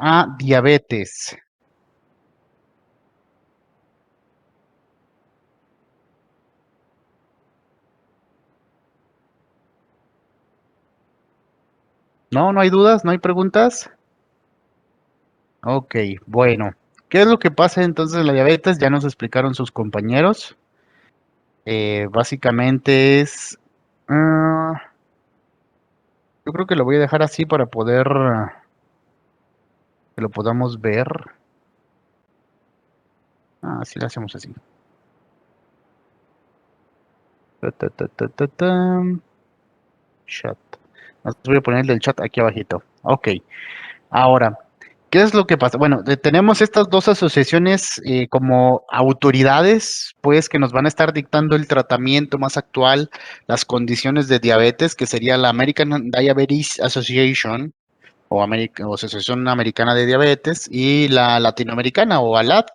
a diabetes. No, no hay dudas, no hay preguntas. Ok, bueno. ¿Qué es lo que pasa entonces en la diabetes? Ya nos explicaron sus compañeros. Básicamente es... yo creo que lo voy a dejar así para poder que lo podamos ver. Así lo hacemos así. Ta, ta, ta, ta, ta, ta. Chat. Voy a poner el del chat aquí abajito. Ok. Ahora, ¿qué es lo que pasa? Bueno, tenemos estas dos asociaciones como autoridades, pues, que nos van a estar dictando el tratamiento más actual, las condiciones de diabetes, que sería la American Diabetes Association o Asociación Americana de Diabetes y la Latinoamericana o ALAD,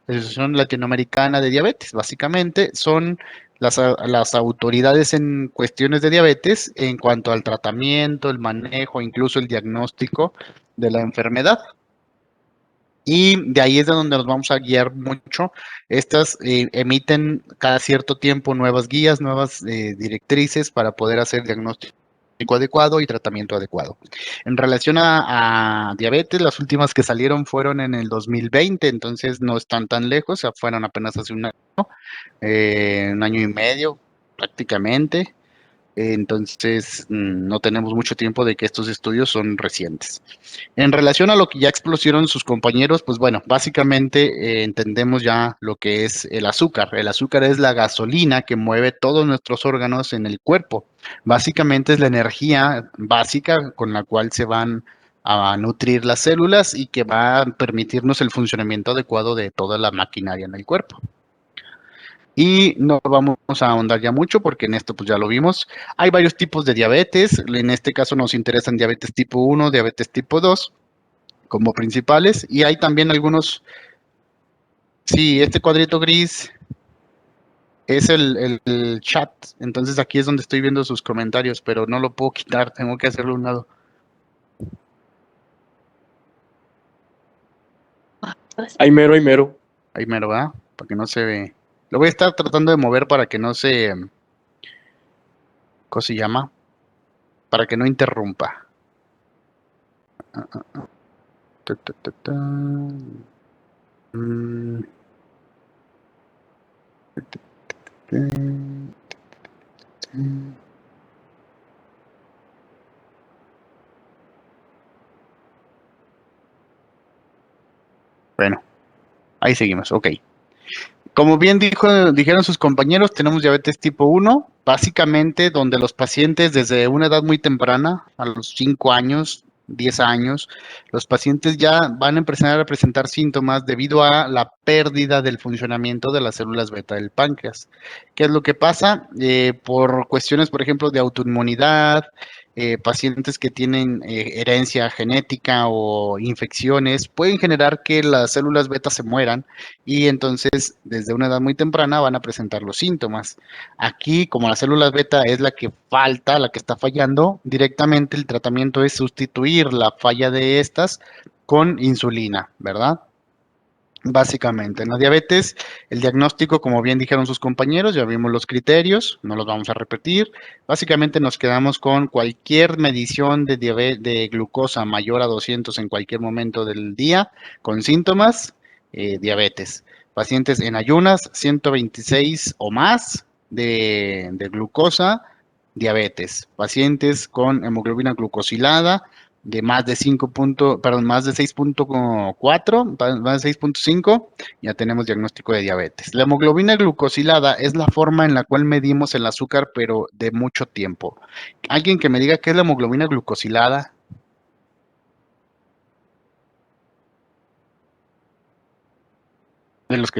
Asociación Latinoamericana de Diabetes. Básicamente son las autoridades en cuestiones de diabetes en cuanto al tratamiento, el manejo, incluso el diagnóstico de la enfermedad. Y de ahí es de donde nos vamos a guiar mucho. Estas emiten cada cierto tiempo nuevas guías, nuevas directrices para poder hacer diagnóstico adecuado y tratamiento adecuado. En relación a diabetes, las últimas que salieron fueron en el 2020, entonces no están tan lejos, o sea, fueron apenas hace un año y medio prácticamente. Entonces, no tenemos mucho tiempo de que estos estudios son recientes. En relación a lo que ya expusieron sus compañeros, pues bueno, básicamente entendemos ya lo que es el azúcar. El azúcar es la gasolina que mueve todos nuestros órganos en el cuerpo. Básicamente es la energía básica con la cual se van a nutrir las células y que va a permitirnos el funcionamiento adecuado de toda la maquinaria en el cuerpo. Y no vamos a ahondar ya mucho porque en esto pues ya lo vimos. Hay varios tipos de diabetes. En este caso nos interesan diabetes tipo 1, diabetes tipo 2 como principales y hay también algunos, sí, este cuadrito gris es el chat, entonces aquí es donde estoy viendo sus comentarios, pero no lo puedo quitar, tengo que hacerlo a un lado. Ahí mero. Ahí mero, ¿verdad? Para que no se ve. Lo voy a estar tratando de mover para que no se, ¿cómo se llama? Para que no interrumpa. Ta, ta, ta, ta. Mm, Bueno, ahí seguimos, ok. Como bien dijeron sus compañeros, tenemos diabetes tipo 1, básicamente donde los pacientes desde una edad muy temprana, a los 5 años, 10 años, los pacientes ya van a empezar a presentar síntomas debido a la pérdida del funcionamiento de las células beta del páncreas. ¿Qué es lo que pasa? Por cuestiones, por ejemplo, de autoinmunidad, pacientes que tienen herencia genética o infecciones, pueden generar que las células beta se mueran y entonces desde una edad muy temprana van a presentar los síntomas. Aquí, como la célula beta es la que falta, la que está fallando, directamente el tratamiento es sustituir la falla de estas con insulina, ¿verdad? Básicamente, en la diabetes, el diagnóstico, como bien dijeron sus compañeros, ya vimos los criterios, no los vamos a repetir. Básicamente nos quedamos con cualquier medición de glucosa mayor a 200 en cualquier momento del día, con síntomas, diabetes. Pacientes en ayunas, 126 o más de glucosa, diabetes. Pacientes con hemoglobina glucosilada, de más de 5 perdón, más de 6.4, más de 6.5, ya tenemos diagnóstico de diabetes. La hemoglobina glucosilada es la forma en la cual medimos el azúcar, pero de mucho tiempo. Alguien que me diga qué es la hemoglobina glucosilada, de los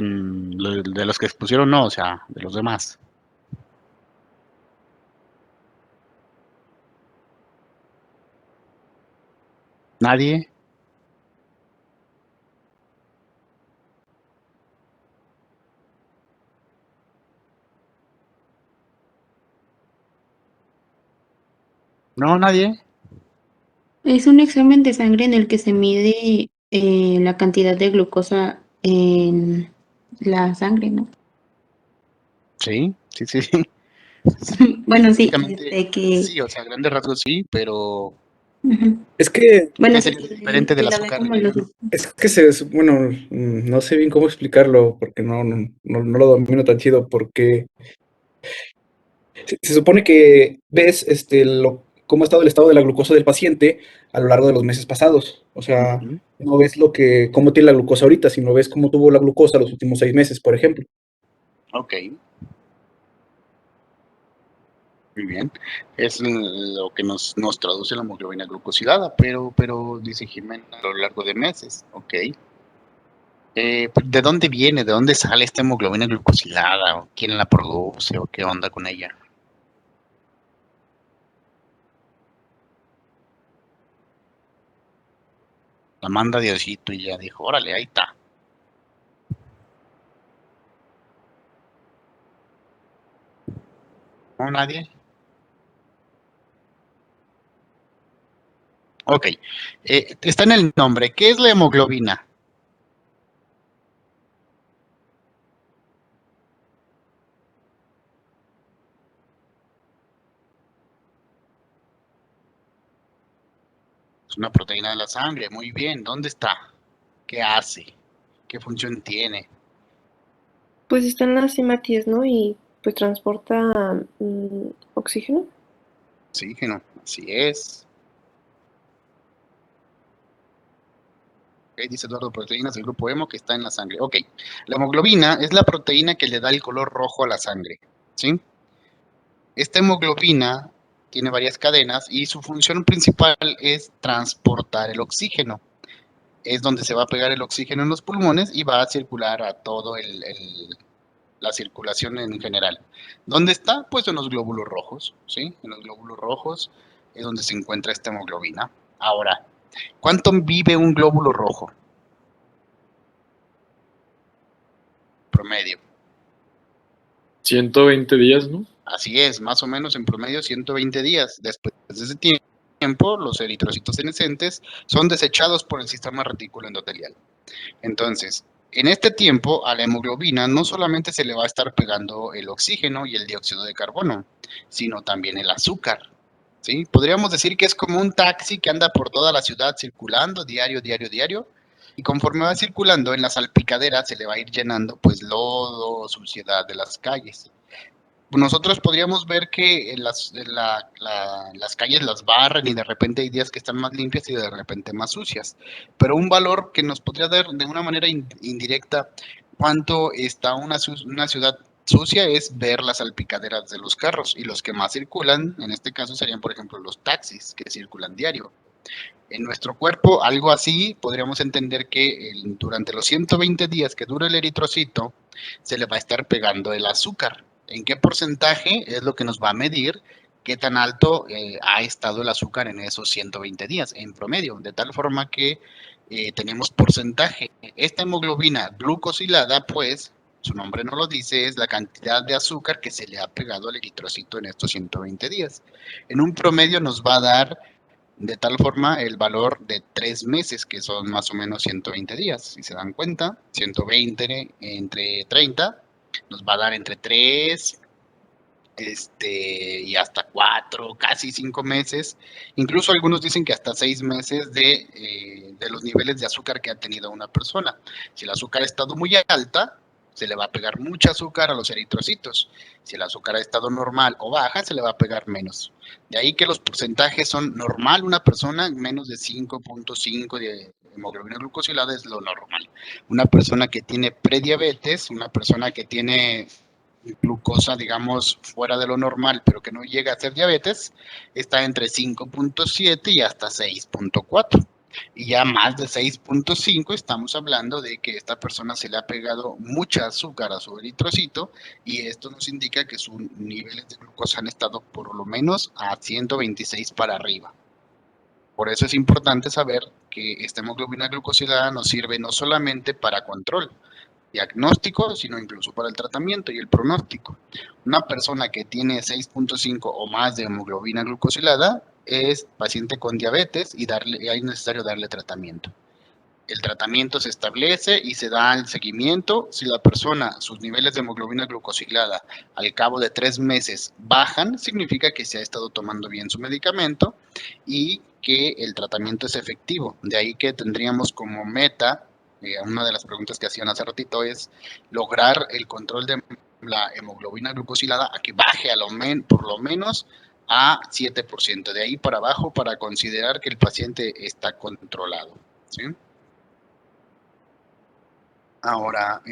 que expusieron, no, o sea, de los demás. ¿Nadie? No, nadie. Es un examen de sangre en el que se mide la cantidad de glucosa en la sangre, ¿no? Sí, sí, sí, sí. Bueno, sí, Básicamente, que... sí, o sea, a grandes rasgos sí, pero Ujú. Es que, Bueno, ¿qué sí, sería de diferente se del lo ve azúcar? como los... bueno, no sé bien cómo explicarlo porque no lo domino tan chido porque se supone que ves cómo ha estado el estado de la glucosa del paciente a lo largo de los meses pasados. O sea, Ujú. no ves cómo tiene la glucosa ahorita, sino ves cómo tuvo la glucosa los últimos 6 meses, por ejemplo. Ok, muy bien. Es lo que nos traduce la hemoglobina glucosilada, pero dice Jimena a lo largo de meses. Ok. ¿De dónde viene? ¿De dónde sale esta hemoglobina glucosilada? ¿O quién la produce? ¿O qué onda con ella? La manda Diosito y ya dijo, órale, ahí está. ¿No, nadie? Ok. Está en el nombre. ¿Qué es la hemoglobina? Es una proteína de la sangre. Muy bien. ¿Dónde está? ¿Qué hace? ¿Qué función tiene? Pues están las hematías, ¿no? Y pues transporta oxígeno. Oxígeno. Así es. Ok, dice Eduardo, proteínas del grupo hemo que está en la sangre. Ok. La hemoglobina es la proteína que le da el color rojo a la sangre. ¿Sí? Esta hemoglobina tiene varias cadenas y su función principal es transportar el oxígeno. Es donde se va a pegar el oxígeno en los pulmones y va a circular a todo la circulación en general. ¿Dónde está? Pues en los glóbulos rojos, ¿sí? En los glóbulos rojos es donde se encuentra esta hemoglobina. Ahora, ¿cuánto vive un glóbulo rojo? Promedio. 120 días, ¿no? Así es, más o menos en promedio 120 días. Después de ese tiempo, los eritrocitos senescentes son desechados por el sistema retículo endotelial. Entonces, en este tiempo, a la hemoglobina no solamente se le va a estar pegando el oxígeno y el dióxido de carbono, sino también el azúcar. ¿Sí? Podríamos decir que es como un taxi que anda por toda la ciudad circulando diario, diario, diario. Y conforme va circulando en las salpicaderas se le va a ir llenando pues lodo, suciedad de las calles. Nosotros podríamos ver que las calles las barren y de repente hay días que están más limpias y de repente más sucias. Pero un valor que nos podría dar de una manera indirecta cuánto está una ciudad sucia es ver las salpicaderas de los carros. Y los que más circulan, en este caso serían, por ejemplo, los taxis que circulan diario. En nuestro cuerpo, algo así, podríamos entender que durante los 120 días que dura el eritrocito, se le va a estar pegando el azúcar. ¿En qué porcentaje es lo que nos va a medir qué tan alto ha estado el azúcar en esos 120 días en promedio? De tal forma que tenemos porcentaje. Esta hemoglobina glucosilada, pues, su nombre no lo dice, es la cantidad de azúcar que se le ha pegado al eritrocito en estos 120 días. En un promedio nos va a dar de tal forma el valor de 3 meses, que son más o menos 120 días. Si se dan cuenta, 120 entre 30 nos va a dar entre 3 y hasta 4, casi 5 meses. Incluso algunos dicen que hasta 6 meses de los niveles de azúcar que ha tenido una persona. Si el azúcar ha estado muy alta, se le va a pegar mucho azúcar a los eritrocitos. Si el azúcar ha estado normal o baja, se le va a pegar menos. De ahí que los porcentajes son normal, una persona menos de 5.5 de hemoglobina glucosilada es lo normal. Una persona que tiene prediabetes, una persona que tiene glucosa, digamos, fuera de lo normal, pero que no llega a ser diabetes, está entre 5.7 y hasta 6.4. Y ya más de 6.5 estamos hablando de que esta persona se le ha pegado mucha azúcar a su eritrocito y esto nos indica que sus niveles de glucosa han estado por lo menos a 126 para arriba. Por eso es importante saber que esta hemoglobina glucosilada nos sirve no solamente para control, diagnóstico, sino incluso para el tratamiento y el pronóstico. Una persona que tiene 6.5 o más de hemoglobina glucosilada es paciente con diabetes y es necesario darle tratamiento. El tratamiento se establece y se da el seguimiento. Si la persona, sus niveles de hemoglobina glucosilada al cabo de 3 meses bajan, significa que se ha estado tomando bien su medicamento y que el tratamiento es efectivo. De ahí que tendríamos como meta, una de las preguntas que hacían hace ratito es lograr el control de la hemoglobina glucosilada a que baje por lo menos a 7%. De ahí para abajo para considerar que el paciente está controlado. ¿Sí? Ahora,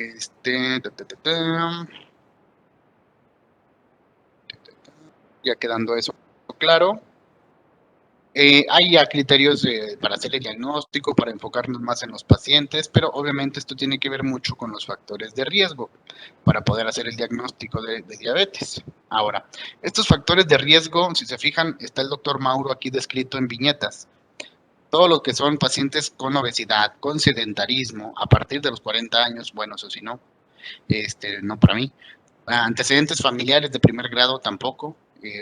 ya quedando eso claro, hay ya criterios para hacer el diagnóstico, para enfocarnos más en los pacientes, pero obviamente esto tiene que ver mucho con los factores de riesgo para poder hacer el diagnóstico de diabetes. Ahora, estos factores de riesgo, si se fijan, está el doctor Mauro aquí descrito en viñetas. Todo lo que son pacientes con obesidad, con sedentarismo, a partir de los 40 años, bueno, eso sí no, no para mí. Antecedentes familiares de primer grado tampoco,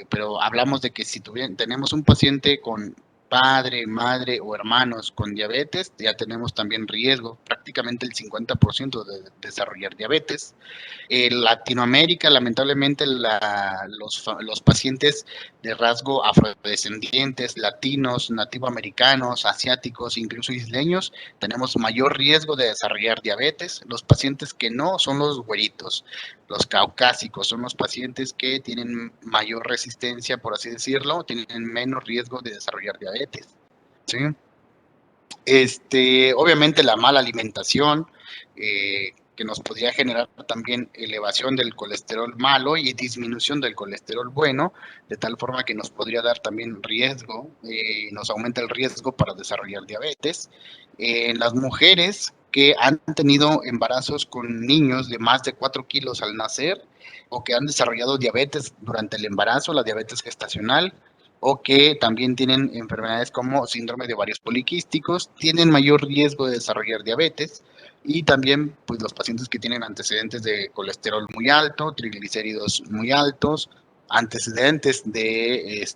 pero hablamos de que si tenemos un paciente con padre, madre o hermanos con diabetes, ya tenemos también riesgo, prácticamente el 50% de desarrollar diabetes. En Latinoamérica, lamentablemente, los pacientes de rasgo afrodescendientes, latinos, nativoamericanos, asiáticos, incluso isleños, tenemos mayor riesgo de desarrollar diabetes. Los pacientes que no son los güeritos, los caucásicos, son los pacientes que tienen mayor resistencia, por así decirlo, tienen menos riesgo de desarrollar diabetes. ¿Sí? Obviamente la mala alimentación, que nos podría generar también elevación del colesterol malo y disminución del colesterol bueno, de tal forma que nos podría dar también riesgo, nos aumenta el riesgo para desarrollar diabetes. En las mujeres que han tenido embarazos con niños de más de 4 kilos al nacer o que han desarrollado diabetes durante el embarazo, la diabetes gestacional, o que también tienen enfermedades como síndrome de ovarios poliquísticos, tienen mayor riesgo de desarrollar diabetes, y también pues los pacientes que tienen antecedentes de colesterol muy alto, triglicéridos muy altos, antecedentes de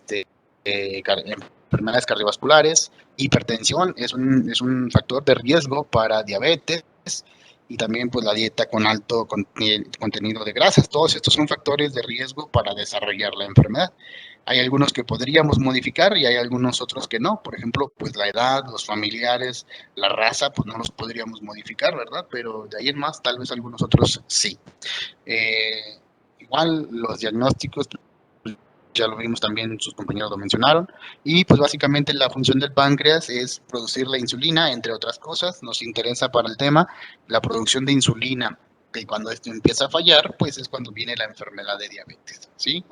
enfermedades cardiovasculares, hipertensión es un factor de riesgo para diabetes, y también pues la dieta con alto contenido de grasas. Todos estos son factores de riesgo para desarrollar la enfermedad. Hay algunos que podríamos modificar y hay algunos otros que no. Por ejemplo, pues la edad, los familiares, la raza, pues no los podríamos modificar, ¿verdad? Pero de ahí en más, tal vez algunos otros sí. Igual los diagnósticos, ya lo vimos también, sus compañeros lo mencionaron, y pues básicamente la función del páncreas es producir la insulina, entre otras cosas. Nos interesa para el tema la producción de insulina, que cuando esto empieza a fallar, pues es cuando viene la enfermedad de diabetes, ¿sí?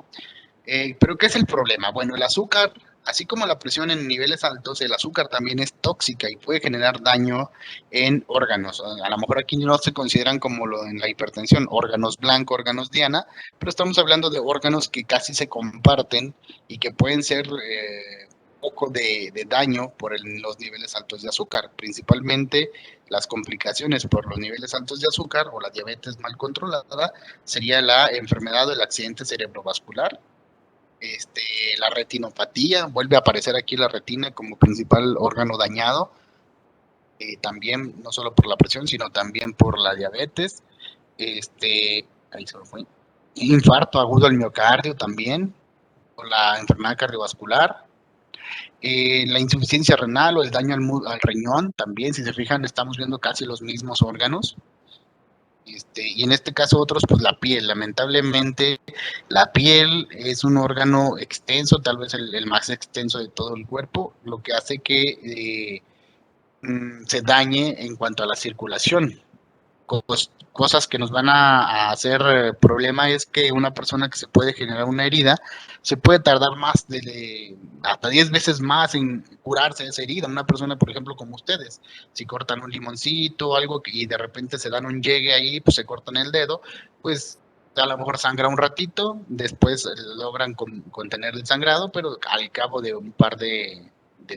Pero ¿qué es el problema? Bueno, el azúcar, así como la presión en niveles altos, el azúcar también es tóxica y puede generar daño en órganos. A lo mejor aquí no se consideran como lo en la hipertensión, órganos blanco, órganos diana, pero estamos hablando de órganos que casi se comparten y que pueden ser poco de daño por los niveles altos de azúcar. Principalmente las complicaciones por los niveles altos de azúcar o la diabetes mal controlada sería la enfermedad o el accidente cerebrovascular. La retinopatía, vuelve a aparecer aquí la retina como principal órgano dañado, también no solo por la presión, sino también por la diabetes. Ahí se me fue. Infarto agudo al miocardio también, por la enfermedad cardiovascular. La insuficiencia renal o el daño al riñón también, si se fijan, estamos viendo casi los mismos órganos. Y en este caso otros, pues la piel. Lamentablemente la piel es un órgano extenso, tal vez el más extenso de todo el cuerpo, lo que hace que se dañe en cuanto a la circulación. Cosas que nos van a hacer problema es que una persona que se puede generar una herida se puede tardar más hasta 10 veces más en curarse de esa herida. Una persona, por ejemplo, como ustedes, si cortan un limoncito o algo y de repente se dan un llegue ahí, pues se cortan el dedo, pues a lo mejor sangra un ratito, después logran contener el sangrado, pero al cabo de un par de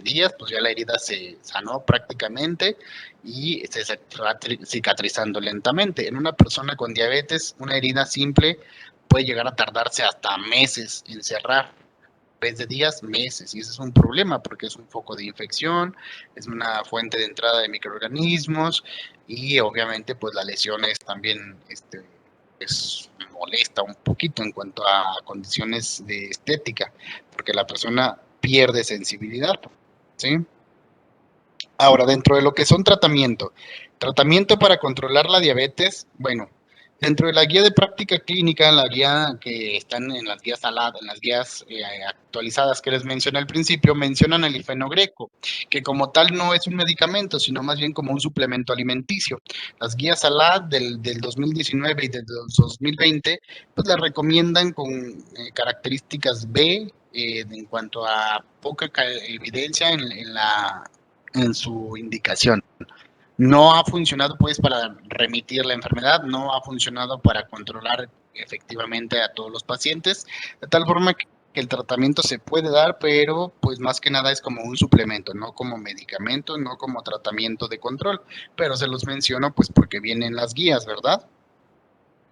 días, pues ya la herida se sanó prácticamente y se va cicatrizando lentamente. En una persona con diabetes, una herida simple puede llegar a tardarse hasta meses en cerrar. vez de días, meses, y ese es un problema porque es un foco de infección, es una fuente de entrada de microorganismos y obviamente pues la lesión es también es molesta un poquito en cuanto a condiciones de estética, porque la persona pierde sensibilidad, ¿sí? Ahora, dentro de lo que son tratamiento para controlar la diabetes, bueno, dentro de la guía de práctica clínica, la guía que están en las guías en las guías actualizadas que les mencioné al principio, mencionan el ifenogreco, que como tal no es un medicamento, sino más bien como un suplemento alimenticio. Las guías ALAD del 2019 y del 2020, pues las recomiendan con características B en cuanto a poca evidencia en su indicación. No ha funcionado pues para remitir la enfermedad, no ha funcionado para controlar efectivamente a todos los pacientes, de tal forma que el tratamiento se puede dar, pero pues más que nada es como un suplemento, no como medicamento, no como tratamiento de control, pero se los menciono pues porque vienen las guías, ¿verdad?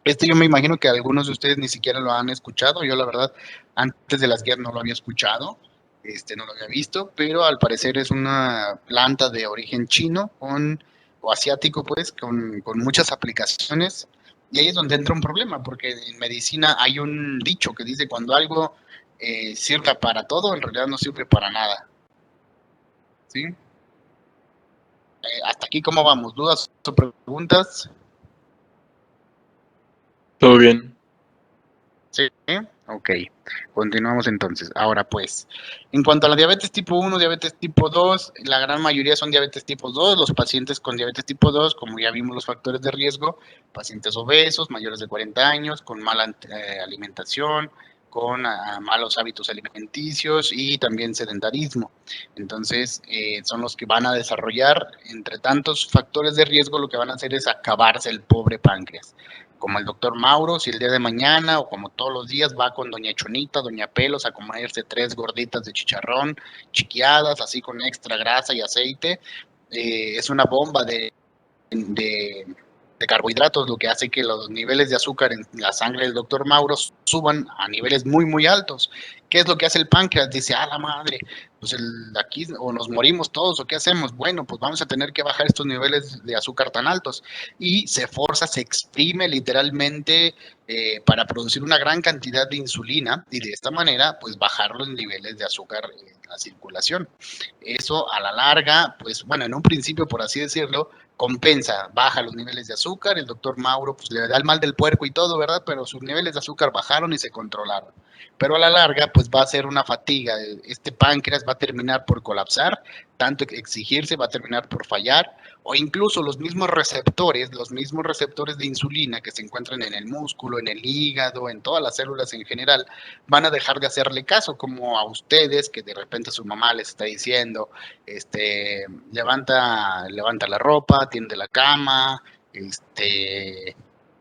Yo me imagino que algunos de ustedes ni siquiera lo han escuchado. Yo la verdad, antes de las guías no lo había escuchado, no lo había visto, pero al parecer es una planta de origen chino o asiático, pues, con muchas aplicaciones. Y ahí es donde entra un problema, porque en medicina hay un dicho que dice cuando algo sirve para todo, en realidad no sirve para nada. ¿Sí? Hasta aquí, ¿cómo vamos? ¿Dudas o preguntas? Todo bien. Sí, ok. Continuamos entonces. Ahora pues, en cuanto a la diabetes tipo 1, diabetes tipo 2, la gran mayoría son diabetes tipo 2. Los pacientes con diabetes tipo 2, como ya vimos los factores de riesgo, pacientes obesos, mayores de 40 años, con mala alimentación, con malos hábitos alimenticios y también sedentarismo. Entonces, son los que van a desarrollar, entre tantos factores de riesgo, lo que van a hacer es acabarse el pobre páncreas. Como el doctor Mauro, si el día de mañana o como todos los días va con doña Chonita, doña Pelos a comerse 3 gorditas de chicharrón, chiquiadas, así con extra grasa y aceite, es una bomba de, de carbohidratos, lo que hace que los niveles de azúcar en la sangre del doctor Mauro suban a niveles muy, muy altos. ¿Qué es lo que hace el páncreas? Dice, la madre, pues aquí o nos morimos todos o qué hacemos. Bueno, pues vamos a tener que bajar estos niveles de azúcar tan altos. Y se forza, se exprime literalmente para producir una gran cantidad de insulina y de esta manera, pues bajar los niveles de azúcar en la circulación. Eso a la larga, pues bueno, en un principio, por así decirlo, compensa, baja los niveles de azúcar, el doctor Mauro pues le da el mal del puerco y todo, ¿verdad? Pero sus niveles de azúcar bajaron y se controlaron. Pero a la larga pues va a ser una fatiga, este páncreas va a terminar por colapsar, tanto exigirse va a terminar por fallar, o incluso los mismos receptores de insulina que se encuentran en el músculo, en el hígado, en todas las células en general, van a dejar de hacerle caso, como a ustedes que de repente su mamá les está diciendo, levanta la ropa, tiende la cama,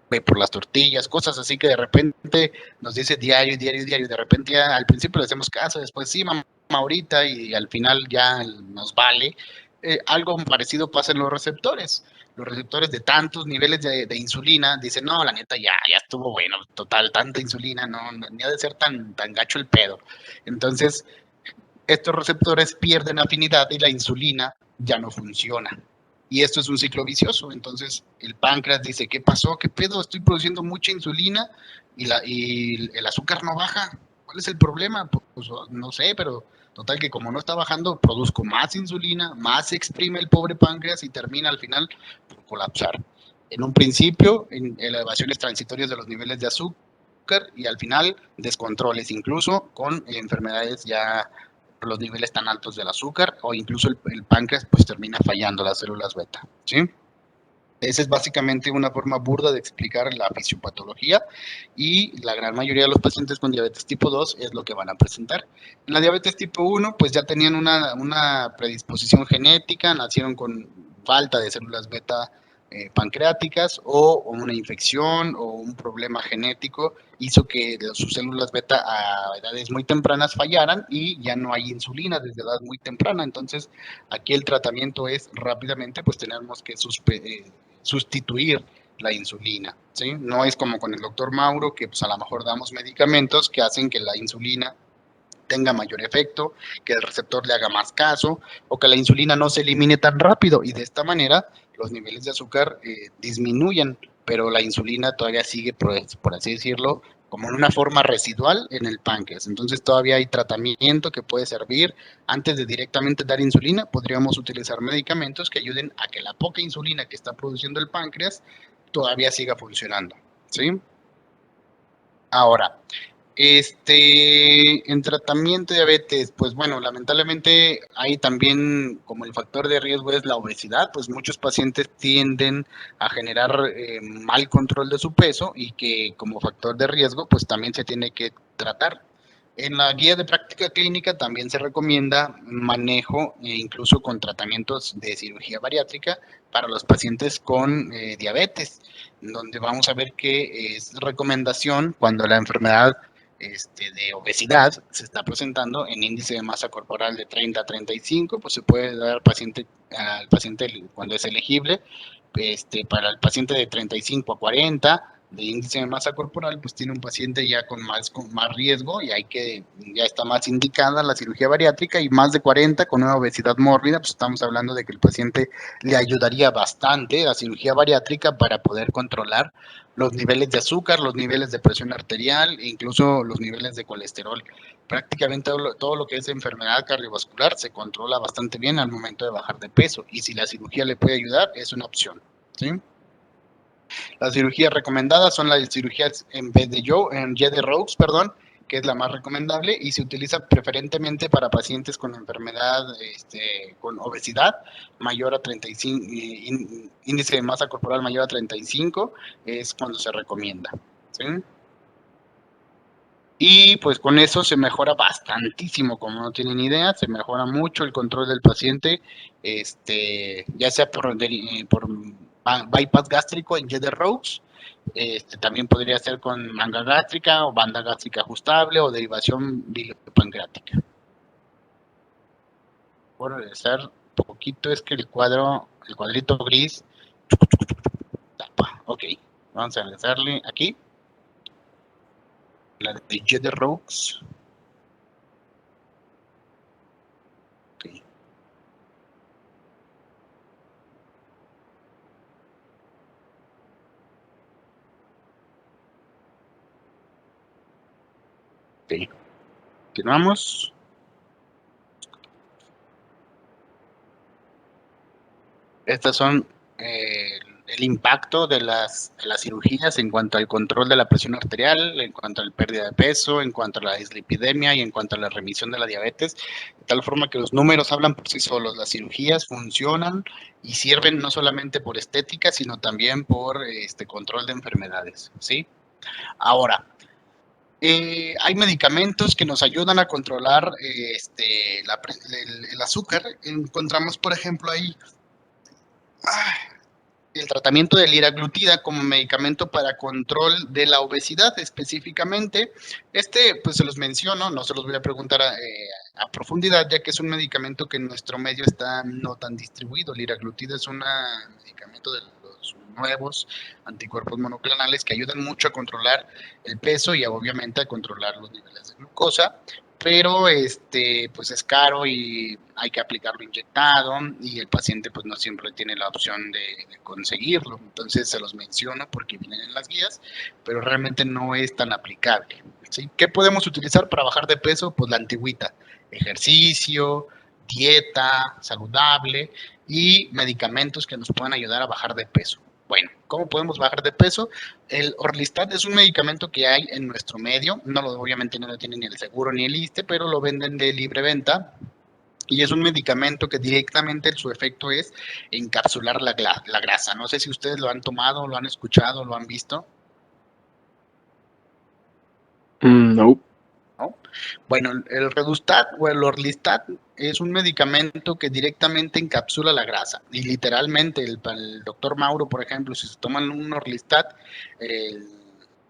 ve por las tortillas, cosas así que de repente nos dice diario, diario, diario, de repente ya al principio le hacemos caso, después sí, mamá, ahorita, y al final ya nos vale. Algo parecido pasa en los receptores. Los receptores de tantos niveles de insulina dicen, no, la neta ya estuvo bueno, total, tanta insulina, no, ni ha de ser tan gacho el pedo. Entonces, estos receptores pierden afinidad y la insulina ya no funciona. Y esto es un ciclo vicioso. Entonces el páncreas dice, ¿qué pasó? ¿Qué pedo? Estoy produciendo mucha insulina y el azúcar no baja. ¿Cuál es el problema? Pues no sé, pero total que como no está bajando, produzco más insulina, más se exprime el pobre páncreas y termina al final por colapsar. En un principio, en elevaciones transitorias de los niveles de azúcar y al final descontroles, incluso con enfermedades ya los niveles tan altos del azúcar o incluso el páncreas pues termina fallando las células beta, ¿sí? Esa es básicamente una forma burda de explicar la fisiopatología y la gran mayoría de los pacientes con diabetes tipo 2 es lo que van a presentar. En la diabetes tipo 1 pues ya tenían una predisposición genética, nacieron con falta de células beta pancreáticas o una infección o un problema genético hizo que sus células beta a edades muy tempranas fallaran y ya no hay insulina desde edad muy temprana. Entonces aquí el tratamiento es rápidamente pues tenemos que sustituir la insulina, ¿sí? No es como con el doctor Mauro, que pues a lo mejor damos medicamentos que hacen que la insulina tenga mayor efecto, que el receptor le haga más caso o que la insulina no se elimine tan rápido y de esta manera los niveles de azúcar disminuyen, pero la insulina todavía sigue, por así decirlo, como en una forma residual en el páncreas. Entonces todavía hay tratamiento que puede servir. Antes de directamente dar insulina, podríamos utilizar medicamentos que ayuden a que la poca insulina que está produciendo el páncreas todavía siga funcionando, ¿sí? Ahora, en tratamiento de diabetes, pues bueno, lamentablemente hay también como el factor de riesgo es la obesidad, pues muchos pacientes tienden a generar mal control de su peso y que como factor de riesgo pues también se tiene que tratar. En la guía de práctica clínica también se recomienda manejo incluso con tratamientos de cirugía bariátrica para los pacientes con diabetes, donde vamos a ver que es recomendación cuando la enfermedad de obesidad se está presentando en índice de masa corporal de 30 a 35, pues se puede dar al paciente cuando es elegible, para el paciente de 35 a 40 de índice de masa corporal, pues tiene un paciente ya con más riesgo y ya está más indicada la cirugía bariátrica y más de 40 con una obesidad mórbida, pues estamos hablando de que el paciente le ayudaría bastante la cirugía bariátrica para poder controlar los niveles de azúcar, los niveles de presión arterial e incluso los niveles de colesterol. Prácticamente todo lo que es enfermedad cardiovascular se controla bastante bien al momento de bajar de peso y si la cirugía le puede ayudar es una opción, ¿sí? Las cirugías recomendadas son las cirugías en Y de Rhodes, perdón, que es la más recomendable y se utiliza preferentemente para pacientes con enfermedad, con obesidad mayor a 35, índice de masa corporal mayor a 35, es cuando se recomienda, ¿sí? Y pues con eso se mejora bastantísimo, como no tienen idea, se mejora mucho el control del paciente, ya sea por bypass gástrico en Y de Rhodes, también podría ser con manga gástrica o banda gástrica ajustable o derivación biliopancreática. Por regresar un poquito, es que el cuadrito gris, tapa, ok, vamos a regresarle aquí, la de Y de Rhodes. Okay. Ok, continuamos. Estas son el impacto de las cirugías en cuanto al control de la presión arterial, en cuanto a la pérdida de peso, en cuanto a la dislipidemia y en cuanto a la remisión de la diabetes, de tal forma que los números hablan por sí solos. Las cirugías funcionan y sirven no solamente por estética, sino también por control de enfermedades, ¿sí? Ahora, hay medicamentos que nos ayudan a controlar el azúcar. Encontramos, por ejemplo, ahí el tratamiento de liraglutida como medicamento para control de la obesidad específicamente. Pues se los menciono, no se los voy a preguntar a profundidad, ya que es un medicamento que en nuestro medio está no tan distribuido. Liraglutida es un medicamento de los nuevos anticuerpos monoclonales que ayudan mucho a controlar el peso y obviamente a controlar los niveles de glucosa, pero pues es caro y hay que aplicarlo inyectado y el paciente pues no siempre tiene la opción de conseguirlo, entonces se los menciono porque vienen en las guías, pero realmente no es tan aplicable, ¿sí? ¿Qué podemos utilizar para bajar de peso? Pues la antigüita, ejercicio, dieta saludable y medicamentos que nos puedan ayudar a bajar de peso. Bueno, ¿cómo podemos bajar de peso? El Orlistat es un medicamento que hay en nuestro medio, obviamente no lo tiene ni el seguro ni el ISSSTE, pero lo venden de libre venta y es un medicamento que directamente su efecto es encapsular la grasa. No sé si ustedes lo han tomado, lo han escuchado, lo han visto. No. ¿No? Bueno, el Redustat o el Orlistat es un medicamento que directamente encapsula la grasa y literalmente el doctor Mauro, por ejemplo, si se toman un Orlistat,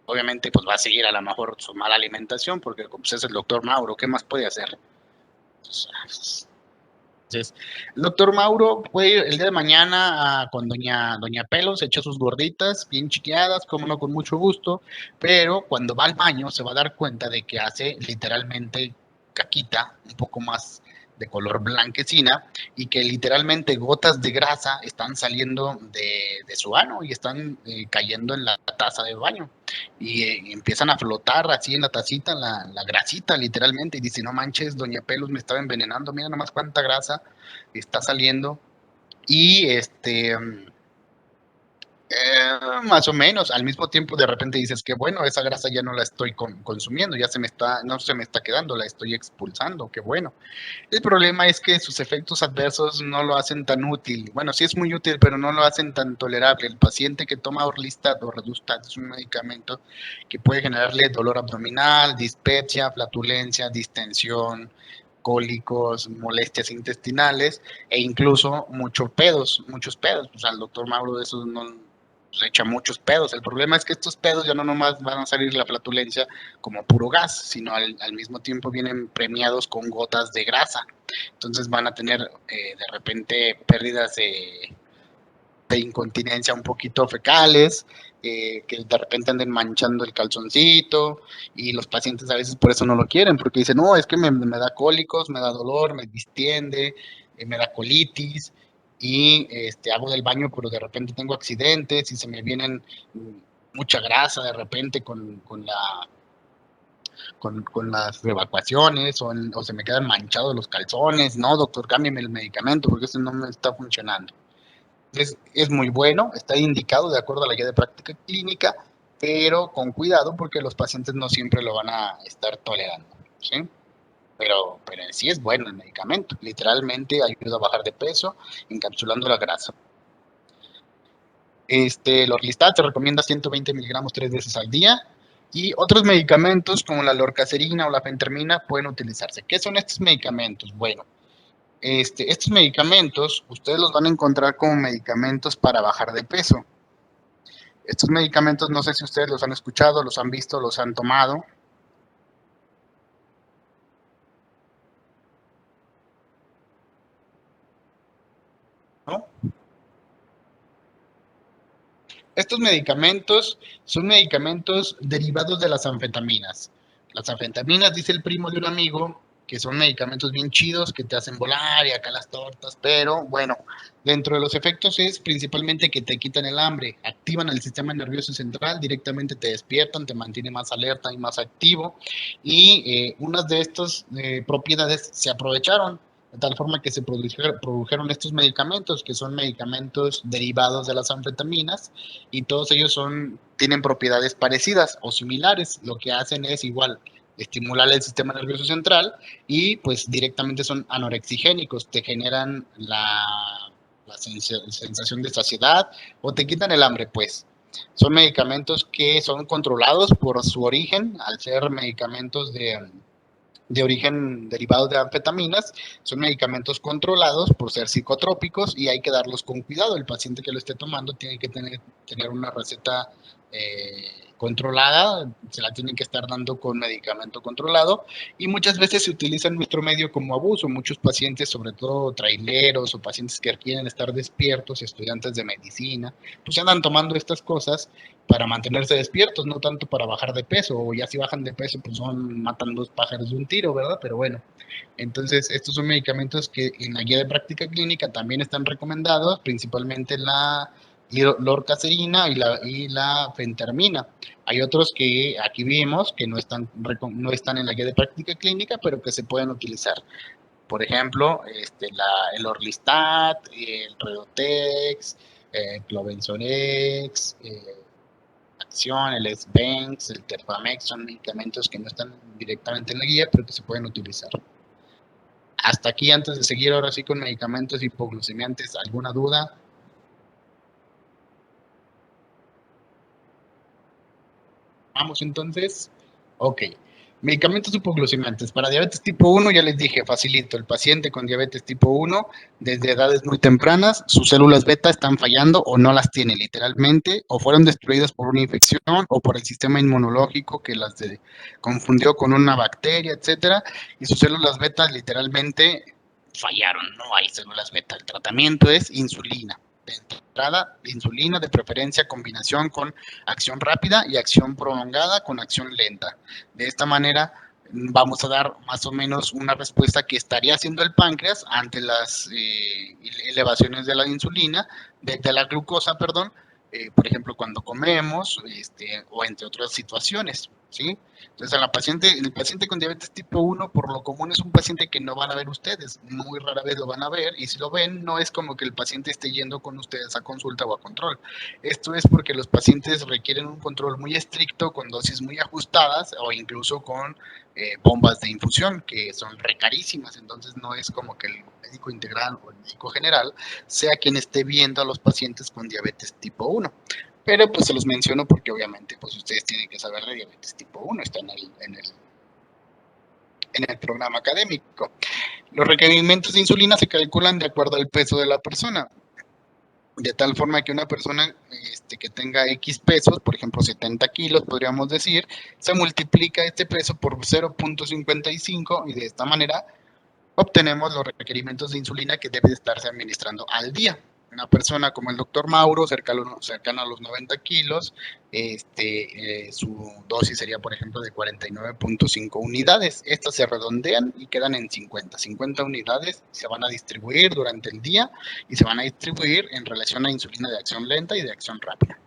obviamente pues va a seguir a lo mejor su mala alimentación porque pues, es el doctor Mauro, ¿qué más puede hacer? Entonces, el doctor Mauro fue el día de mañana con doña Pelos, echa sus gorditas bien chiqueadas, como no, con mucho gusto, pero cuando va al baño se va a dar cuenta de que hace literalmente caquita, un poco más de color blanquecina, y que literalmente gotas de grasa están saliendo de su ano y están cayendo en la taza de baño. Y empiezan a flotar así en la tacita, la grasita literalmente, y dice, no manches, Doña Pelos me estaba envenenando, mira nomás cuánta grasa está saliendo. Y más o menos, al mismo tiempo de repente dices que bueno, esa grasa ya no la estoy consumiendo, ya no se me está quedando, la estoy expulsando, qué bueno. El problema es que sus efectos adversos no lo hacen tan útil. Bueno, sí es muy útil, pero no lo hacen tan tolerable. El paciente que toma Orlistat o Redustat es un medicamento que puede generarle dolor abdominal, dispepsia, flatulencia, distensión, cólicos, molestias intestinales e incluso muchos pedos. O sea, el doctor Mauro de esos no le echa muchos pedos. El problema es que estos pedos ya no nomás van a salir la flatulencia como puro gas, sino al mismo tiempo vienen premiados con gotas de grasa. Entonces van a tener de repente pérdidas de incontinencia un poquito fecales, que de repente anden manchando el calzoncito, y los pacientes a veces por eso no lo quieren, porque dicen, no, es que me da cólicos, me da dolor, me distiende, me da colitis, y hago del baño, pero de repente tengo accidentes y se me vienen mucha grasa de repente con las evacuaciones o se me quedan manchados los calzones. No, doctor, cámbiame el medicamento porque ese no me está funcionando. Es muy bueno, está indicado de acuerdo a la guía de práctica clínica, pero con cuidado porque los pacientes no siempre lo van a estar tolerando, ¿sí? Pero en sí es bueno el medicamento, literalmente ayuda a bajar de peso encapsulando la grasa. El Orlistat se recomienda 120 miligramos 3 veces al día, y otros medicamentos como la lorcacerina o la fentermina pueden utilizarse. ¿Qué son estos medicamentos? Bueno, estos medicamentos ustedes los van a encontrar como medicamentos para bajar de peso. Estos medicamentos no sé si ustedes los han escuchado, los han visto, los han tomado. ¿No? Estos medicamentos son medicamentos derivados de las anfetaminas. Las anfetaminas, dice el primo de un amigo, que son medicamentos bien chidos que te hacen volar y acá las tortas, pero bueno, dentro de los efectos es principalmente que te quitan el hambre, activan el sistema nervioso central, directamente te despiertan, te mantiene más alerta y más activo, y unas de estas propiedades se aprovecharon de tal forma que se produjeron estos medicamentos, que son medicamentos derivados de las anfetaminas, y todos ellos tienen propiedades parecidas o similares. Lo que hacen es igual estimular el sistema nervioso central y pues directamente son anorexigénicos, te generan la sensación de saciedad o te quitan el hambre, pues. Son medicamentos que son controlados por su origen, al ser medicamentos de origen derivado de anfetaminas, son medicamentos controlados por ser psicotrópicos y hay que darlos con cuidado. El paciente que lo esté tomando tiene que tener una receta controlada, se la tienen que estar dando con medicamento controlado, y muchas veces se utiliza en nuestro medio como abuso. Muchos pacientes, sobre todo traileros o pacientes que quieren estar despiertos, estudiantes de medicina, pues andan tomando estas cosas para mantenerse despiertos, no tanto para bajar de peso, o ya si bajan de peso, pues matan dos pájaros de un tiro, ¿verdad? Pero bueno, entonces estos son medicamentos que en la guía de práctica clínica también están recomendados, principalmente la lorcacerina y la fentermina. Hay otros que aquí vimos que no están en la guía de práctica clínica, pero que se pueden utilizar. Por ejemplo, el Orlistat, el Redotex, Clobenzorex, Acción, el Sbenx, el Terfamex, son medicamentos que no están directamente en la guía, pero que se pueden utilizar. Hasta aquí, antes de seguir ahora sí con medicamentos hipoglucemiantes, ¿alguna duda? Vamos entonces. Ok. Medicamentos hipoglucemiantes. Para diabetes tipo 1, ya les dije, facilito. El paciente con diabetes tipo 1, desde edades muy tempranas, sus células beta están fallando o no las tiene literalmente, o fueron destruidas por una infección o por el sistema inmunológico que las confundió con una bacteria, etcétera, y sus células beta literalmente fallaron. No hay células beta. El tratamiento es insulina. De entrada, insulina, de preferencia combinación con acción rápida y acción prolongada con acción lenta. De esta manera vamos a dar más o menos una respuesta que estaría haciendo el páncreas ante las elevaciones de la insulina, de la glucosa, perdón, por ejemplo, cuando comemos, o entre otras situaciones, ¿sí? Entonces, el paciente con diabetes tipo 1, por lo común, es un paciente que no van a ver ustedes, muy rara vez lo van a ver, y si lo ven, no es como que el paciente esté yendo con ustedes a consulta o a control. Esto es porque los pacientes requieren un control muy estricto, con dosis muy ajustadas, o incluso con bombas de infusión, que son recarísimas, entonces no es como que el médico integral o el médico general sea quien esté viendo a los pacientes con diabetes tipo 1. Pero pues se los menciono porque obviamente pues ustedes tienen que saber de diabetes tipo 1, está en el programa académico. Los requerimientos de insulina se calculan de acuerdo al peso de la persona, de tal forma que una persona que tenga X pesos, por ejemplo 70 kilos, podríamos decir, se multiplica este peso por 0.55 y de esta manera obtenemos los requerimientos de insulina que debe estarse administrando al día. Una persona como el doctor Mauro, cercano a los 90 kilos, su dosis sería, por ejemplo, de 49.5 unidades. Estas se redondean y quedan en 50 unidades. Se van a distribuir durante el día y se van a distribuir en relación a insulina de acción lenta y de acción rápida.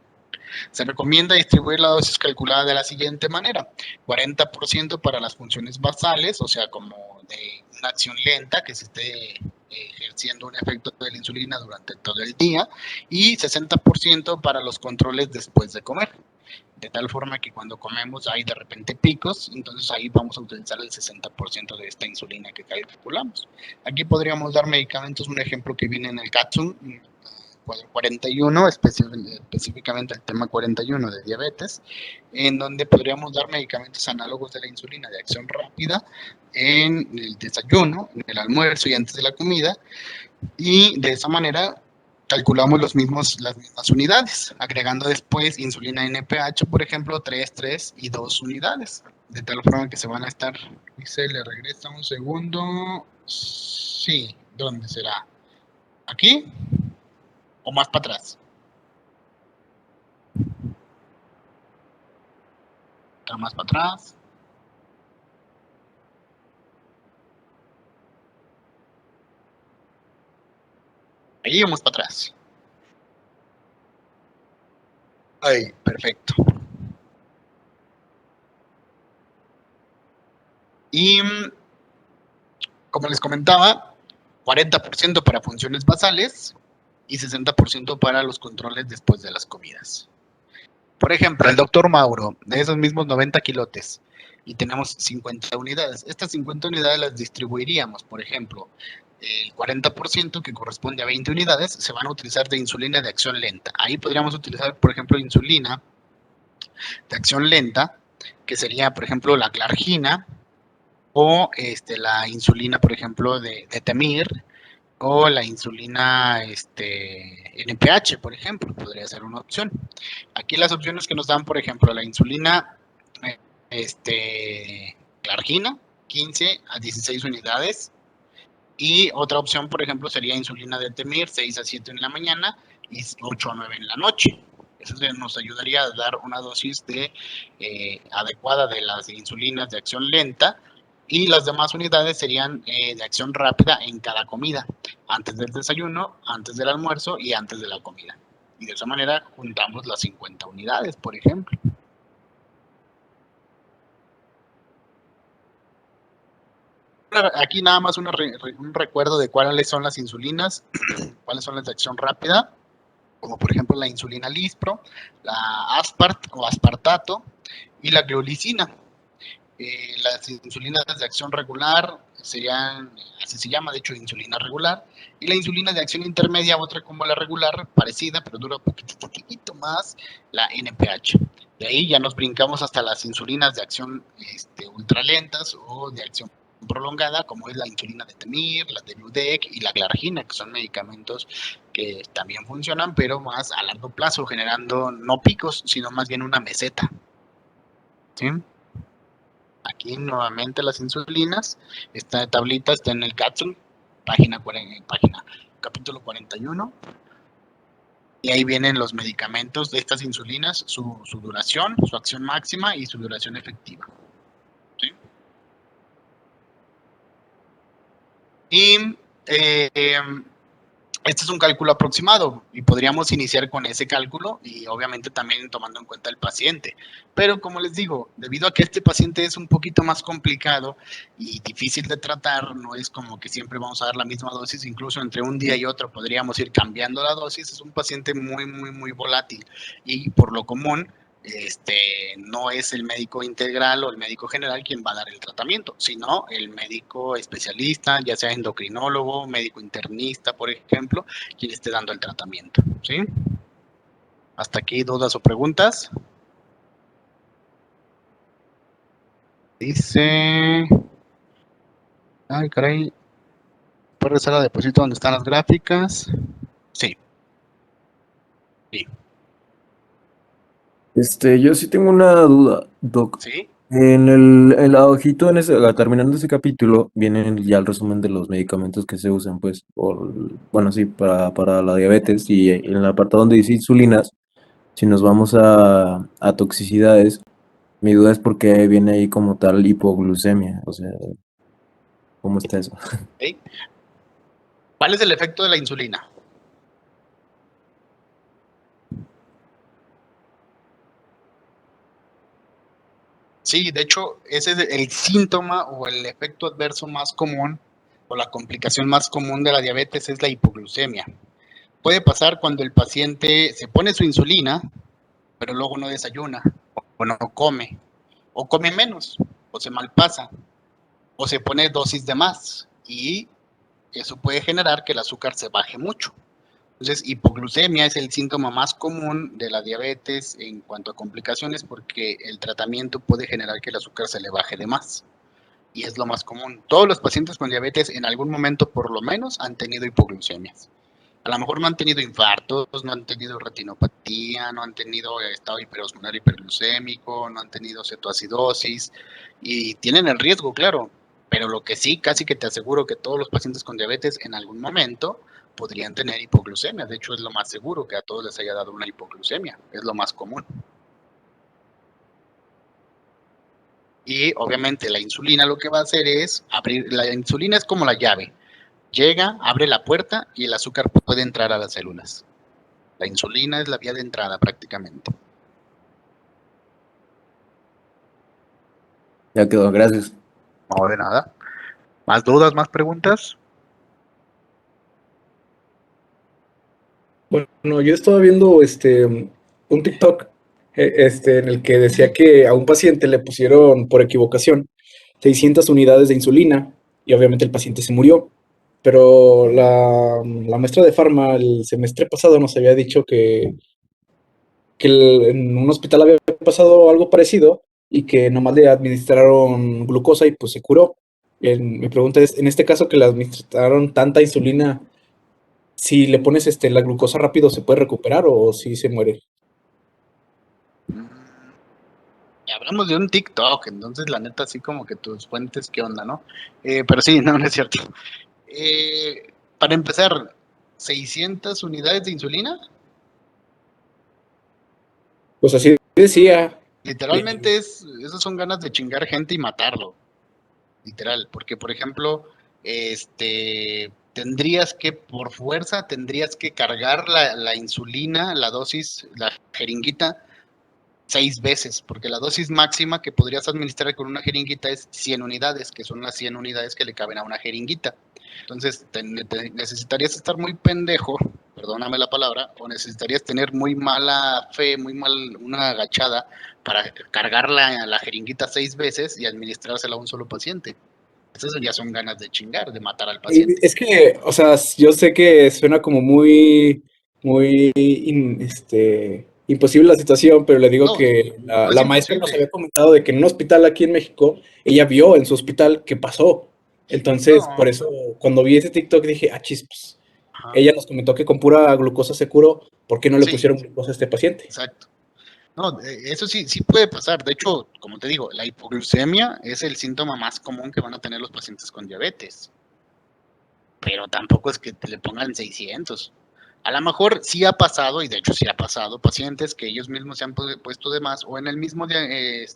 Se recomienda distribuir la dosis calculada de la siguiente manera: 40% para las funciones basales, o sea, como de una acción lenta que se esté ejerciendo un efecto de la insulina durante todo el día, y 60% para los controles después de comer. De tal forma que cuando comemos hay de repente picos, entonces ahí vamos a utilizar el 60% de esta insulina que calculamos. Aquí podríamos dar medicamentos, un ejemplo que viene en el CATSUN, cuadro 41, específicamente el tema 41 de diabetes, en donde podríamos dar medicamentos análogos de la insulina de acción rápida en el desayuno, en el almuerzo y antes de la comida, y de esa manera calculamos las mismas unidades, agregando después insulina NPH, por ejemplo, 3, 3 y 2 unidades, de tal forma que se van a estar, dice, le regresa un segundo, sí, ¿dónde será? ¿Aquí? ¿O más para atrás? Está más para atrás. Ahí vamos para atrás. Ahí, perfecto. Y como les comentaba, 40% para funciones basales y 60% para los controles después de las comidas. Por ejemplo, el doctor Mauro, de esos mismos 90 kilotes, y tenemos 50 unidades. Estas 50 unidades las distribuiríamos, por ejemplo, el 40% que corresponde a 20 unidades se van a utilizar de insulina de acción lenta. Ahí podríamos utilizar, por ejemplo, insulina de acción lenta, que sería, por ejemplo, la glargina, o la insulina, por ejemplo, de Temir, o la insulina NPH, por ejemplo, podría ser una opción. Aquí las opciones que nos dan, por ejemplo, la insulina glargina, 15 a 16 unidades, y otra opción, por ejemplo, sería insulina de Temir, 6 a 7 en la mañana y 8 a 9 en la noche. Eso nos ayudaría a dar una dosis adecuada de las insulinas de acción lenta, y las demás unidades serían de acción rápida en cada comida, antes del desayuno, antes del almuerzo y antes de la comida. Y de esa manera juntamos las 50 unidades, por ejemplo. Aquí nada más un recuerdo de cuáles son las insulinas, cuáles son las de acción rápida, como por ejemplo la insulina Lispro, la Aspart o aspartato y la glulicina. Las insulinas de acción regular serían, así se llama, de hecho, insulina regular, y la insulina de acción intermedia, otra como la regular, parecida, pero dura un poquito más, la NPH. De ahí ya nos brincamos hasta las insulinas de acción ultralentas o de acción prolongada, como es la insulina de Temir, la de Ludec y la glargina, que son medicamentos que también funcionan, pero más a largo plazo, generando no picos, sino más bien una meseta. ¿Sí? Aquí nuevamente las insulinas, esta tablita está en el capsule, capítulo 41, y ahí vienen los medicamentos de estas insulinas, su duración, su acción máxima y su duración efectiva. ¿Sí? Y este es un cálculo aproximado y podríamos iniciar con ese cálculo y obviamente también tomando en cuenta el paciente. Pero como les digo, debido a que este paciente es un poquito más complicado y difícil de tratar, no es como que siempre vamos a dar la misma dosis, incluso entre un día y otro podríamos ir cambiando la dosis. Es un paciente muy volátil y por lo común no es el médico integral o el médico general quien va a dar el tratamiento, sino el médico especialista, ya sea endocrinólogo, médico internista, por ejemplo, quien esté dando el tratamiento, ¿sí? ¿Hasta aquí dudas o preguntas? Dice... Ay, caray. ¿Puedes regresar a depósito donde están las gráficas? Sí, sí, Yo sí tengo una duda, Doc. sí. En la hojito, terminando ese capítulo, viene ya el resumen de los medicamentos que se usan, pues, bueno, sí, para la diabetes. Y en el apartado donde dice insulinas, si nos vamos a toxicidades, mi duda es por qué viene ahí como tal hipoglucemia. O sea, ¿cómo está eso? ¿Sí? ¿Cuál es el efecto de la insulina? Sí, de hecho, ese es el síntoma o el efecto adverso más común o la complicación más común de la diabetes es la hipoglucemia. Puede pasar cuando el paciente se pone su insulina, pero luego no desayuna, o no come, o come menos, o se malpasa, o se pone dosis de más, y eso puede generar que el azúcar se baje mucho. Entonces, hipoglucemia es el síntoma más común de la diabetes en cuanto a complicaciones porque el tratamiento puede generar que el azúcar se le baje de más. Y es lo más común. Todos los pacientes con diabetes en algún momento por lo menos han tenido hipoglucemias. A lo mejor no han tenido infartos, no han tenido retinopatía, no han tenido estado hiperosmolar hiperglucémico, no han tenido cetoacidosis y tienen el riesgo, claro, pero lo que sí, casi que te aseguro que todos los pacientes con diabetes en algún momento podrían tener hipoglucemia. De hecho, es lo más seguro que a todos les haya dado una hipoglucemia, es lo más común. Y obviamente la insulina lo que va a hacer es abrir, la insulina es como la llave, llega, abre la puerta y el azúcar puede entrar a las células. La insulina es la vía de entrada prácticamente. Ya quedó, gracias. No, de nada. ¿Más dudas, más preguntas? Bueno, yo estaba viendo un TikTok en el que decía que a un paciente le pusieron por equivocación 600 unidades de insulina y obviamente el paciente se murió. Pero la maestra de farma el semestre pasado nos había dicho que en un hospital había pasado algo parecido y que nomás le administraron glucosa y pues se curó. Mi pregunta es, en este caso que le administraron tanta insulina, si le pones la glucosa rápido, ¿se puede recuperar o si se muere? Y hablamos de un TikTok, entonces la neta así como que tus fuentes, ¿qué onda, no? Pero sí, no, no es cierto. Para empezar, 600 unidades de insulina, Pues así decía. literalmente esas son ganas de chingar gente y matarlo, literal, porque por ejemplo, tendrías que, por fuerza, tendrías que cargar la insulina, la dosis, la jeringuita, 6 veces, porque la dosis máxima que podrías administrar con una jeringuita es 100 unidades, que son las 100 unidades que le caben a una jeringuita. Entonces, necesitarías estar muy pendejo, perdóname la palabra, o necesitarías tener muy mala fe, una agachada para cargar la jeringuita 6 veces y administrársela a un solo paciente. Esas ya son ganas de chingar, de matar al paciente. Es que, o sea, yo sé que suena como muy imposible la situación, pero le digo No, que no es la maestra nos imposible. había comentado de que en un hospital aquí en México, ella vio en su hospital qué pasó. Entonces, por No. eso, cuando vi ese TikTok dije, ah, chispas. Ajá. Ella nos comentó que con pura glucosa se curó, ¿por qué no le Sí, pusieron glucosa a este paciente? exacto. No, eso sí, sí puede pasar. De hecho, como te digo, la hipoglucemia es el síntoma más común que van a tener los pacientes con diabetes. Pero tampoco es que te le pongan 600. A lo mejor sí ha pasado, y de hecho sí ha pasado, pacientes que ellos mismos se han puesto de más, o en el mismo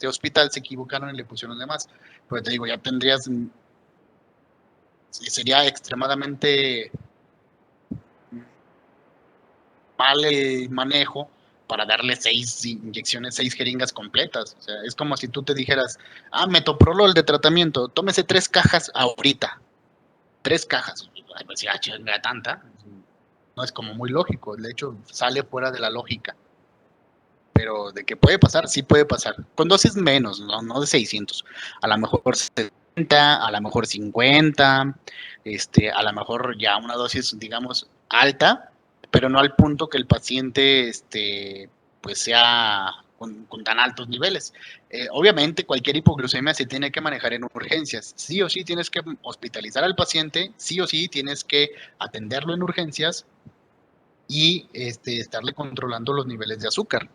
hospital se equivocaron y le pusieron de más. Pero te digo, ya tendrías sería extremadamente mal el manejo para darle 6 inyecciones, 6 jeringas completas. O sea, es como si tú te dijeras, metoprolol de tratamiento, tómese 3 cajas ahorita. 3 cajas. Ay, pues ya, chinga, tanta. No es como muy lógico. De hecho, sale fuera de la lógica. Pero de que puede pasar, sí puede pasar. Con dosis menos, no de 600. A lo mejor 70, a lo mejor 50, a lo mejor ya una dosis, digamos, alta, pero no al punto que el paciente, pues sea con tan altos niveles. Obviamente, cualquier hipoglucemia se tiene que manejar en urgencias. Sí o sí tienes que hospitalizar al paciente, sí o sí tienes que atenderlo en urgencias y estarle controlando los niveles de azúcar.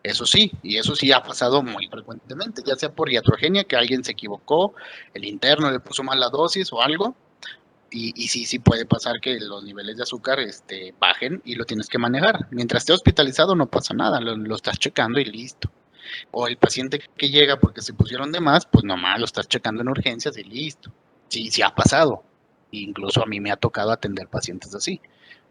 Eso sí, y eso sí ha pasado muy frecuentemente, ya sea por iatrogenia, que alguien se equivocó, el interno le puso mal la dosis o algo, y sí puede pasar que los niveles de azúcar bajen y lo tienes que manejar. Mientras esté hospitalizado no pasa nada, lo estás checando y listo. O el paciente que llega porque se pusieron de más, pues nomás lo estás checando en urgencias y listo. Sí ha pasado. Incluso a mí me ha tocado atender pacientes así.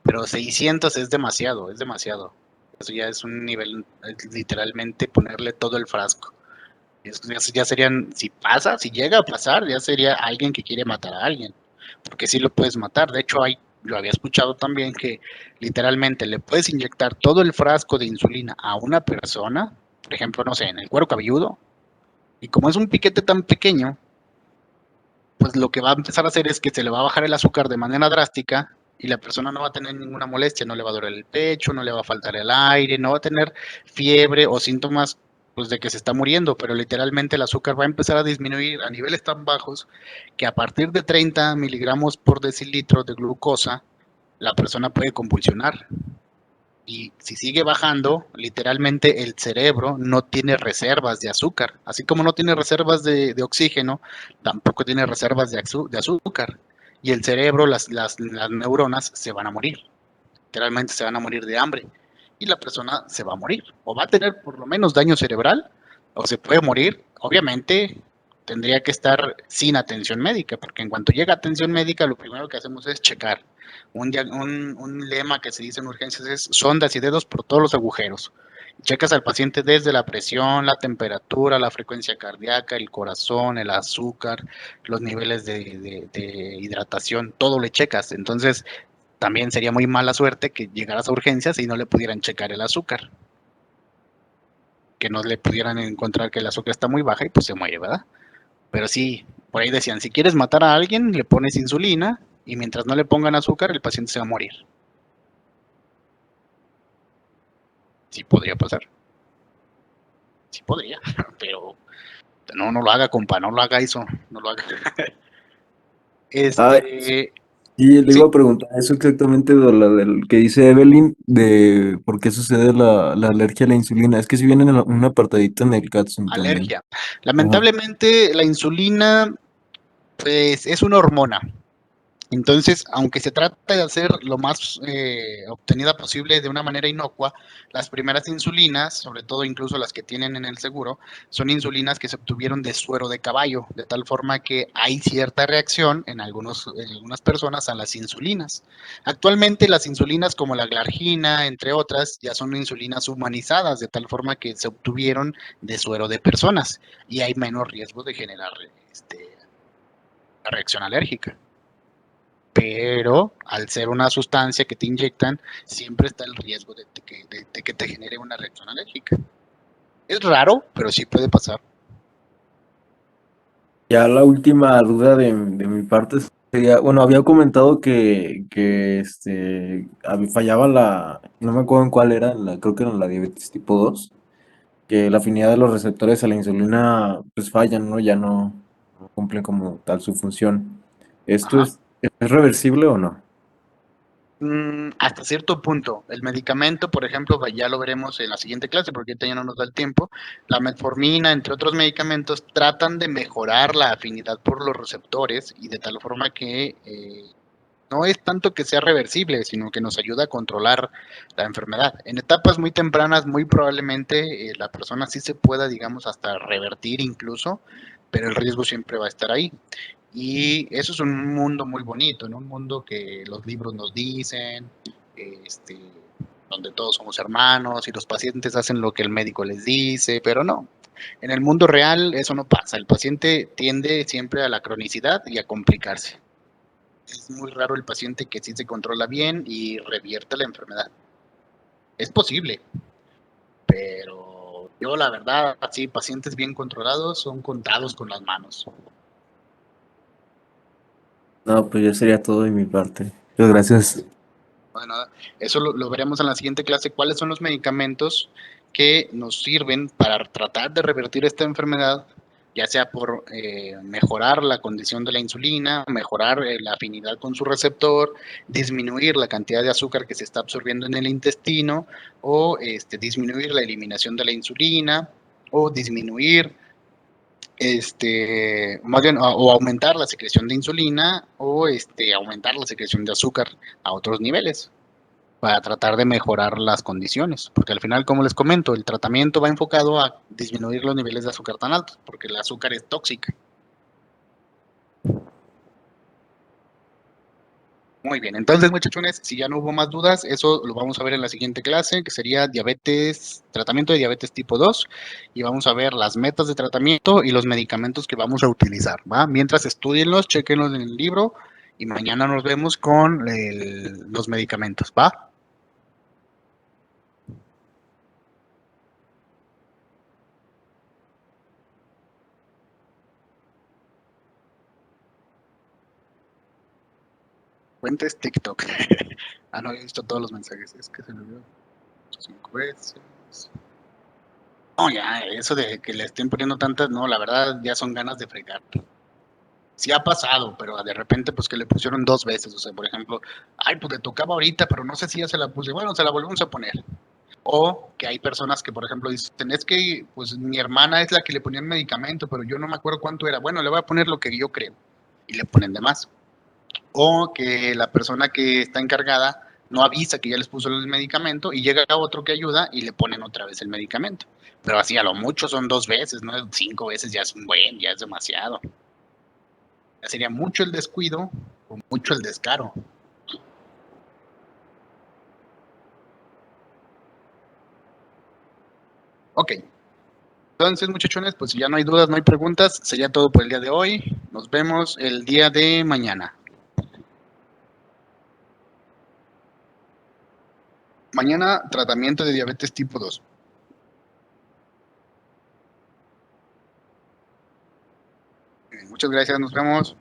Pero 600 es demasiado, es demasiado. Eso ya es un nivel, literalmente ponerle todo el frasco. Eso ya serían, si llega a pasar, ya sería alguien que quiere matar a alguien. Porque sí lo puedes matar. De hecho, yo había escuchado también que literalmente le puedes inyectar todo el frasco de insulina a una persona, por ejemplo, no sé, en el cuero cabelludo, y como es un piquete tan pequeño, pues lo que va a empezar a hacer es que se le va a bajar el azúcar de manera drástica y la persona no va a tener ninguna molestia, no le va a doler el pecho, no le va a faltar el aire, no va a tener fiebre o síntomas pues de que se está muriendo, pero literalmente el azúcar va a empezar a disminuir a niveles tan bajos que a partir de 30 miligramos por decilitro de glucosa, la persona puede convulsionar. Y si sigue bajando, literalmente el cerebro no tiene reservas de azúcar. Así como no tiene reservas de oxígeno, tampoco tiene reservas de azúcar. Y el cerebro, las neuronas se van a morir. Literalmente se van a morir de hambre. Y la persona se va a morir. O va a tener por lo menos daño cerebral, o se puede morir. Obviamente tendría que estar sin atención médica, porque en cuanto llega atención médica, lo primero que hacemos es checar. Un lema que se dice en urgencias es sondas y dedos por todos los agujeros. Checas al paciente desde la presión, la temperatura, la frecuencia cardíaca, el corazón, el azúcar, los niveles de hidratación, todo le checas. Entonces, también sería muy mala suerte que llegaras a urgencias y no le pudieran checar el azúcar. Que no le pudieran encontrar que el azúcar está muy baja y pues se muere, ¿verdad? Pero sí, por ahí decían, si quieres matar a alguien, le pones insulina y mientras no le pongan azúcar, el paciente se va a morir. Sí podría pasar. Sí podría, pero no lo haga, compa, no lo haga eso, no lo haga. Ah, Este, y le sí, iba a preguntar eso exactamente de la del que dice Evelyn, de por qué sucede la alergia a la insulina. Es que si viene en un apartadito en el Catsun también. alergia. Ajá. Lamentablemente, la insulina, pues, es una hormona. Entonces, aunque se trata de hacer lo más obtenida posible de una manera inocua, las primeras insulinas, sobre todo incluso las que tienen en el seguro, son insulinas que se obtuvieron de suero de caballo, de tal forma que hay cierta reacción en algunas personas a las insulinas. Actualmente las insulinas como la glargina, entre otras, ya son insulinas humanizadas, de tal forma que se obtuvieron de suero de personas y hay menos riesgo de generar la reacción alérgica, pero al ser una sustancia que te inyectan, siempre está el riesgo de que te genere una reacción alérgica. Es raro, pero sí puede pasar. Ya la última duda de mi parte sería, bueno, había comentado fallaba no me acuerdo en cuál era, creo que era la diabetes tipo 2, que la afinidad de los receptores a la insulina pues fallan, ¿no? Ya no cumplen como tal su función. ¿Esto Ajá. es reversible o no? Hasta cierto punto. El medicamento, por ejemplo, ya lo veremos en la siguiente clase porque ahorita ya no nos da el tiempo. La metformina, entre otros medicamentos, tratan de mejorar la afinidad por los receptores y de tal forma que no es tanto que sea reversible, sino que nos ayuda a controlar la enfermedad. En etapas muy tempranas, muy probablemente la persona sí se pueda, digamos, hasta revertir incluso, pero el riesgo siempre va a estar ahí. Y eso es un mundo muy bonito, ¿no? Un mundo que los libros nos dicen, este, donde todos somos hermanos y los pacientes hacen lo que el médico les dice, pero no. En el mundo real eso no pasa. El paciente tiende siempre a la cronicidad y a complicarse. Es muy raro el paciente que sí se controla bien y revierte la enfermedad. Es posible, pero yo la verdad, así, pacientes bien controlados son contados con las manos. No, pues ya sería todo de mi parte. Muchas gracias. Bueno, eso lo veremos en la siguiente clase. ¿Cuáles son los medicamentos que nos sirven para tratar de revertir esta enfermedad? Ya sea por mejorar la condición de la insulina, mejorar la afinidad con su receptor, disminuir la cantidad de azúcar que se está absorbiendo en el intestino, o disminuir la eliminación de la insulina, o disminuir más bien, o aumentar la secreción de insulina, o aumentar la secreción de azúcar a otros niveles para tratar de mejorar las condiciones, porque al final, como les comento, el tratamiento va enfocado a disminuir los niveles de azúcar tan altos, porque el azúcar es tóxica. Muy bien, entonces muchachones, si ya no hubo más dudas, eso lo vamos a ver en la siguiente clase, que sería diabetes, tratamiento de diabetes tipo 2, y vamos a ver las metas de tratamiento y los medicamentos que vamos a utilizar, ¿va? Mientras estudienlos, chequenlos en el libro, y mañana nos vemos con los medicamentos, ¿va? Fuentes TikTok. Ah, no, he visto todos los mensajes, es que se me olvidó 5 veces. No, ya, eso de que le estén poniendo tantas, no, la verdad ya son ganas de fregar. Sí ha pasado, pero de repente pues que le pusieron 2 veces, o sea, por ejemplo, ay, pues le tocaba ahorita, pero no sé si ya se la puse, bueno, se la volvemos a poner. O que hay personas que, por ejemplo, dicen, es que pues mi hermana es la que le ponía el medicamento, pero yo no me acuerdo cuánto era. Bueno, le voy a poner lo que yo creo. Y le ponen de más. O que la persona que está encargada no avisa que ya les puso el medicamento y llega otro que ayuda y le ponen otra vez el medicamento. Pero así a lo mucho son 2 veces, ¿no? 5 veces ya es un buen, ya es demasiado. Ya sería mucho el descuido o mucho el descaro. Ok. Entonces, muchachones, pues si ya no hay dudas, no hay preguntas, sería todo por el día de hoy. Nos vemos el día de mañana. Mañana, tratamiento de diabetes tipo 2. Muchas gracias, nos vemos.